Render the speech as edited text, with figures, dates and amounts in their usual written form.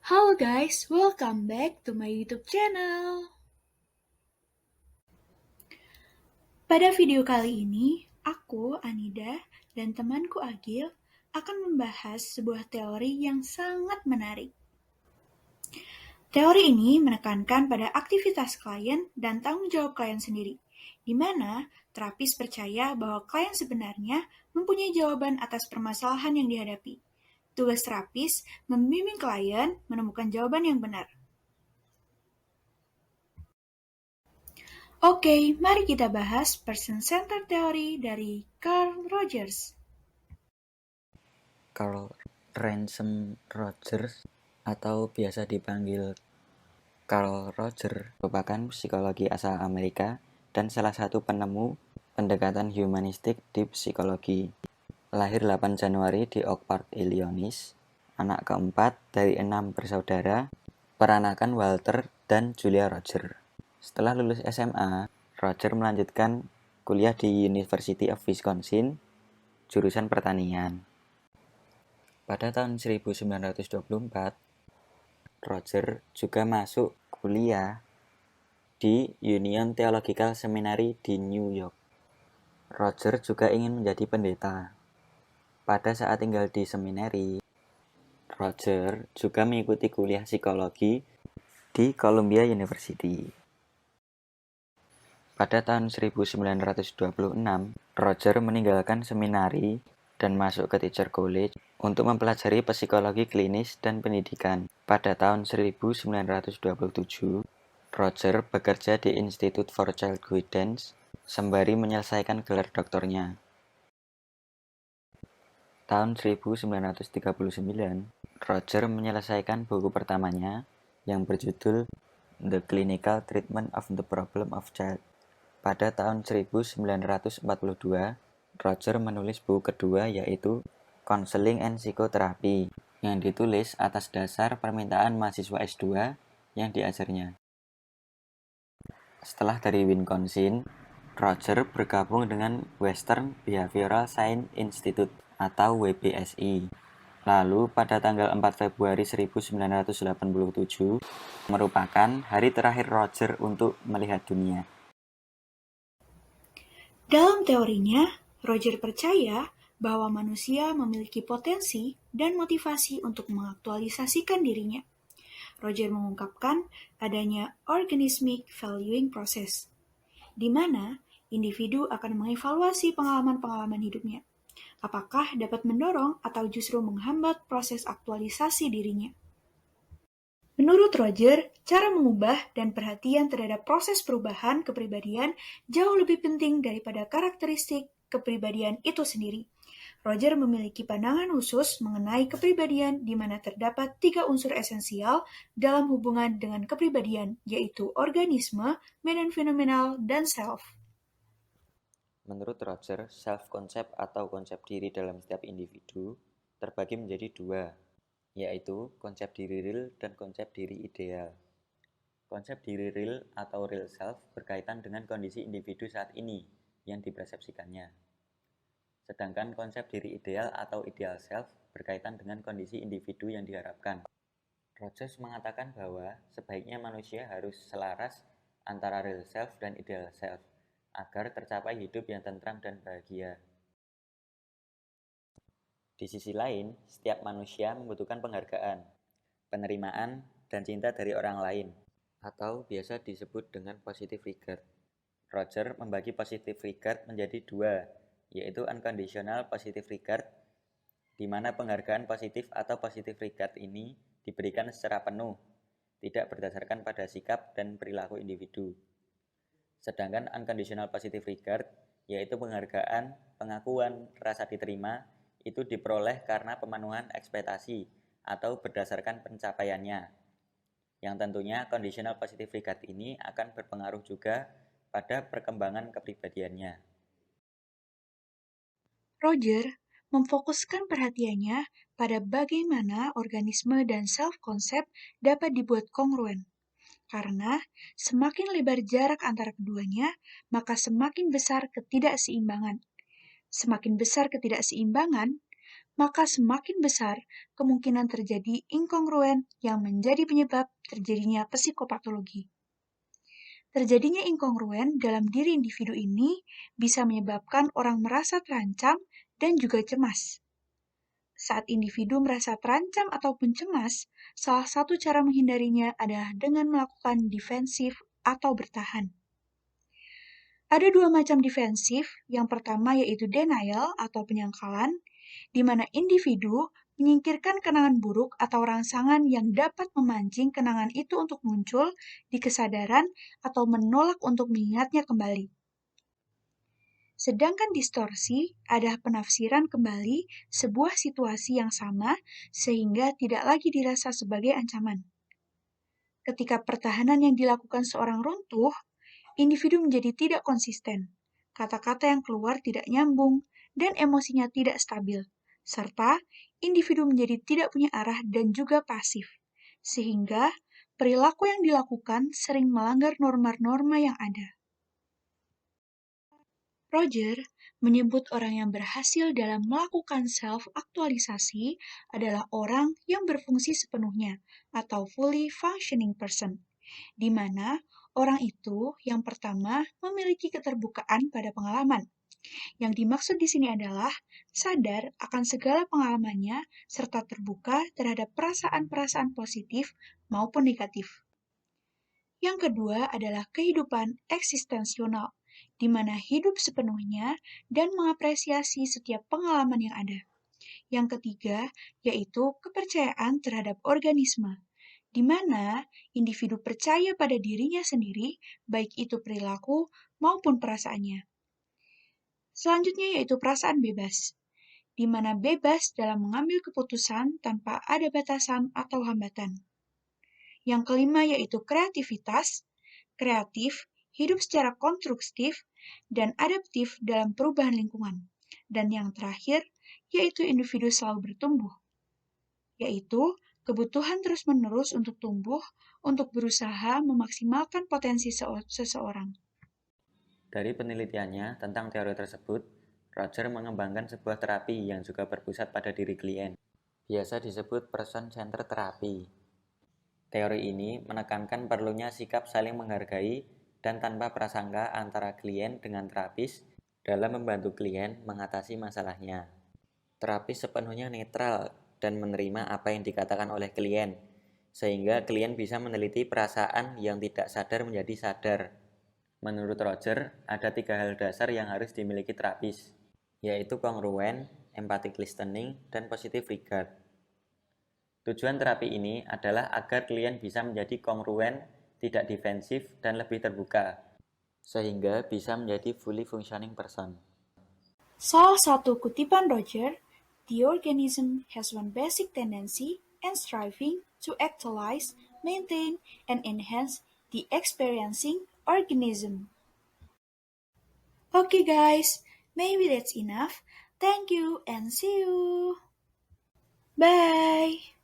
Halo guys, welcome back to my YouTube channel. Pada video kali ini, aku, Anida, dan temanku Agil akan membahas sebuah teori yang sangat menarik. Teori ini menekankan pada aktivitas klien dan tanggung jawab klien sendiri, di mana terapis percaya bahwa klien sebenarnya mempunyai jawaban atas permasalahan yang dihadapi. Tugas terapis membimbing klien menemukan jawaban yang benar. Oke, mari kita bahas person-centered theory dari Carl Rogers. Carl Ransom Rogers atau biasa dipanggil Carl Rogers merupakan psikologi asal Amerika dan salah satu penemu pendekatan humanistik di psikologi. Lahir 8 Januari di Oak Park, Illinois, anak keempat dari 6 bersaudara, peranakan Walter dan Julia Rogers. Setelah lulus SMA, Rogers melanjutkan kuliah di University of Wisconsin, jurusan pertanian. Pada tahun 1924, Rogers juga masuk kuliah di Union Theological Seminary di New York. Rogers juga ingin menjadi pendeta. Pada saat tinggal di seminari, Rogers juga mengikuti kuliah psikologi di Columbia University. Pada tahun 1926, Rogers meninggalkan seminari dan masuk ke Teacher College untuk mempelajari psikologi klinis dan pendidikan. Pada tahun 1927, Rogers bekerja di Institute for Child Guidance sembari menyelesaikan gelar doktornya. Tahun 1939, Rogers menyelesaikan buku pertamanya yang berjudul The Clinical Treatment of the Problem of Child. Pada tahun 1942, Rogers menulis buku kedua yaitu Counseling and Psychotherapy yang ditulis atas dasar permintaan mahasiswa S2 yang diajarnya. Setelah dari Wisconsin, Rogers bergabung dengan Western Behavioral Science Institute atau WBSI. Lalu pada tanggal 4 Februari 1987 merupakan hari terakhir Rogers untuk melihat dunia. Dalam teorinya, Roger percaya bahwa manusia memiliki potensi dan motivasi untuk mengaktualisasikan dirinya. Roger mengungkapkan adanya organismic valuing process, di mana individu akan mengevaluasi pengalaman-pengalaman hidupnya. Apakah dapat mendorong atau justru menghambat proses aktualisasi dirinya? Menurut Roger, cara mengubah dan perhatian terhadap proses perubahan kepribadian jauh lebih penting daripada karakteristik kepribadian itu sendiri. Roger memiliki pandangan khusus mengenai kepribadian di mana terdapat 3 unsur esensial dalam hubungan dengan kepribadian, yaitu organisme, medan fenomenal, dan self. Menurut Rogers, self-concept atau konsep diri dalam setiap individu terbagi menjadi dua, yaitu konsep diri real dan konsep diri ideal. Konsep diri real atau real self berkaitan dengan kondisi individu saat ini yang dipersepsikannya. Sedangkan konsep diri ideal atau ideal self berkaitan dengan kondisi individu yang diharapkan. Rogers mengatakan bahwa sebaiknya manusia harus selaras antara real self dan ideal self agar tercapai hidup yang tentram dan bahagia. Di sisi lain, setiap manusia membutuhkan penghargaan, penerimaan, dan cinta dari orang lain, atau biasa disebut dengan positive regard. Rogers membagi positive regard menjadi dua, yaitu unconditional positive regard, di mana penghargaan positif atau positive regard ini diberikan secara penuh, tidak berdasarkan pada sikap dan perilaku individu. Sedangkan unconditional positive regard, yaitu penghargaan, pengakuan, rasa diterima, itu diperoleh karena pemenuhan ekspektasi atau berdasarkan pencapaiannya. Yang tentunya conditional positive regard ini akan berpengaruh juga pada perkembangan kepribadiannya. Roger memfokuskan perhatiannya pada bagaimana organisme dan self-concept dapat dibuat kongruen. Karena semakin lebar jarak antara keduanya, maka semakin besar ketidakseimbangan. Semakin besar ketidakseimbangan, maka semakin besar kemungkinan terjadi inkongruen yang menjadi penyebab terjadinya psikopatologi. Terjadinya inkongruen dalam diri individu ini bisa menyebabkan orang merasa terancam dan juga cemas. Saat individu merasa terancam ataupun cemas, salah satu cara menghindarinya adalah dengan melakukan defensif atau bertahan. Ada dua macam defensif. Yang pertama yaitu denial atau penyangkalan, di mana individu menyingkirkan kenangan buruk atau rangsangan yang dapat memancing kenangan itu untuk muncul di kesadaran atau menolak untuk mengingatnya kembali. Sedangkan distorsi adalah penafsiran kembali sebuah situasi yang sama sehingga tidak lagi dirasa sebagai ancaman. Ketika pertahanan yang dilakukan seorang runtuh, individu menjadi tidak konsisten, kata-kata yang keluar tidak nyambung, dan emosinya tidak stabil, serta individu menjadi tidak punya arah dan juga pasif, sehingga perilaku yang dilakukan sering melanggar norma-norma yang ada. Roger menyebut orang yang berhasil dalam melakukan self-aktualisasi adalah orang yang berfungsi sepenuhnya atau fully functioning person, di mana orang itu yang pertama memiliki keterbukaan pada pengalaman. Yang dimaksud di sini adalah sadar akan segala pengalamannya serta terbuka terhadap perasaan-perasaan positif maupun negatif. Yang kedua adalah kehidupan eksistensional, di mana hidup sepenuhnya dan mengapresiasi setiap pengalaman yang ada. Yang ketiga yaitu kepercayaan terhadap organisme, di mana individu percaya pada dirinya sendiri, baik itu perilaku maupun perasaannya. Selanjutnya yaitu perasaan bebas, di mana bebas dalam mengambil keputusan tanpa ada batasan atau hambatan. Yang kelima yaitu kreativitas, kreatif, hidup secara konstruktif, dan adaptif dalam perubahan lingkungan. Dan yang terakhir yaitu individu selalu bertumbuh, yaitu kebutuhan terus-menerus untuk tumbuh, untuk berusaha memaksimalkan potensi seseorang. Dari penelitiannya tentang teori tersebut, Roger mengembangkan sebuah terapi yang juga berpusat pada diri klien. Biasa disebut person-centered therapy. Teori ini menekankan perlunya sikap saling menghargai dan tanpa prasangka antara klien dengan terapis dalam membantu klien mengatasi masalahnya. Terapis sepenuhnya netral dan menerima apa yang dikatakan oleh klien, sehingga klien bisa meneliti perasaan yang tidak sadar menjadi sadar. Menurut Roger, ada 3 hal dasar yang harus dimiliki terapis, yaitu kongruen, empathic listening, dan positive regard. Tujuan terapi ini adalah agar klien bisa menjadi kongruen, tidak defensif, dan lebih terbuka, sehingga bisa menjadi fully functioning person. Salah satu kutipan Roger, "The organism has one basic tendency and striving to actualize, maintain, and enhance the experiencing organism." Okay guys, maybe that's enough. Thank you and see you. Bye.